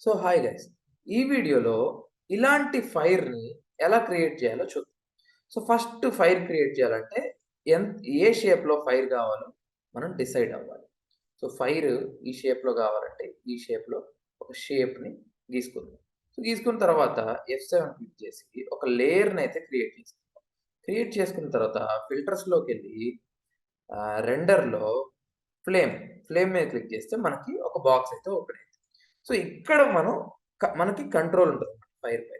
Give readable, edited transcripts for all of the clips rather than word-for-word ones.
So hi guys. ఈ వీడియోలో ఇలాంటి ఫైర్‌ని ఎలా క్రియేట్ చేయాలో చూద్దాం. సో ఫస్ట్ ఫైర్ క్రియేట్ చేయాలంటే ఏ షేప్‌లో ఫైర్ కావాలో మనం డిసైడ్ అవ్వాలి. సో ఫైర్ ఈ షేప్‌లో కావాలంటే ఈ షేప్‌లో ఒక షేప్‌ని గీసుకుందాం. సో గీసుకున్న తర్వాత F7 క్లిక్ చేసి ఒక లేయర్‌ని అయితే క్రియేట్ చేసుకుందాం. క్రియేట్ చేసుకున్న తర్వాత ఫిల్టర్స్‌లోకెళ్ళి రెండర్‌లో ఫ్లేమ్ మీద క్లిక్ చేస్తే మనకి ఒక బాక్స్ అయితే ఓపెన్ అయింది. సో ఇక్కడ మనకి కంట్రోల్ ఉంటుంది ఫైర్ పై.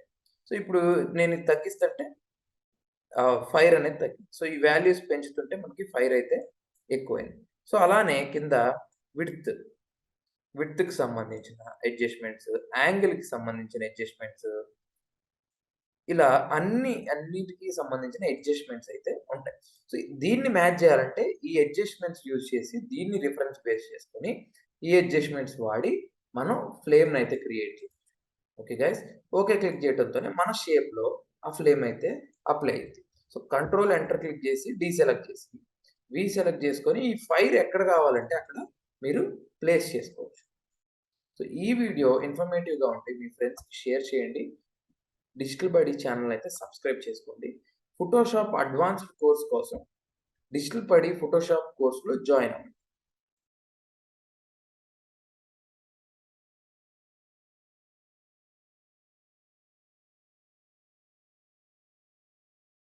సో ఇప్పుడు నేను ఇది తగ్గిస్తుంటే ఫైర్ అనేది తగ్గింది. సో ఈ వాల్యూస్ పెంచుతుంటే మనకి ఫైర్ అయితే ఎక్కువైంది. సో అలానే కింద విడ్త్, విడ్త్‌కి సంబంధించిన అడ్జస్ట్‌మెంట్స్, యాంగిల్‌కి సంబంధించిన అడ్జస్ట్‌మెంట్స్, ఇలా అన్నిటికి సంబంధించిన అడ్జస్ట్‌మెంట్స్ అయితే ఉంటాయి. సో దీన్ని మ్యాచ్ చేయాలంటే ఈ అడ్జస్ట్‌మెంట్స్ యూజ్ చేసి దీన్ని రిఫరెన్స్ బేస్ చేసుకొని ఈ అడ్జస్ట్‌మెంట్స్ వాడి మనం ఫ్లేమ్‌ని అయితే క్రియేట్ చేయొచ్చు. Okay guys. ఓకే క్లిక్ చేయడంతోనే మన షేప్‌లో ఆ ఫ్లేమ్ అయితే అప్లై అయ్యిద్ది. సో కంట్రోల్ ఎంటర్ క్లిక్ చేసి డీసెలెక్ట్ చేసి సెలెక్ట్ చేసుకొని ఈ ఫైర్ ఎక్కడ కావాలంటే అక్కడ మీరు ప్లేస్ చేసుకోవచ్చు. సో ఈ వీడియో ఇన్ఫర్మేటివ్‌గా ఉంటే మీ ఫ్రెండ్స్‌కి షేర్ చేయండి. డిజిటల్ బడి ఛానల్ అయితే సబ్స్క్రైబ్ చేసుకోండి. ఫోటోషాప్ అడ్వాన్స్డ్ కోర్స్ కోసం డిజిటల్ బడి ఫోటోషాప్ కోర్స్‌లో జాయిన్ అవ్వండి.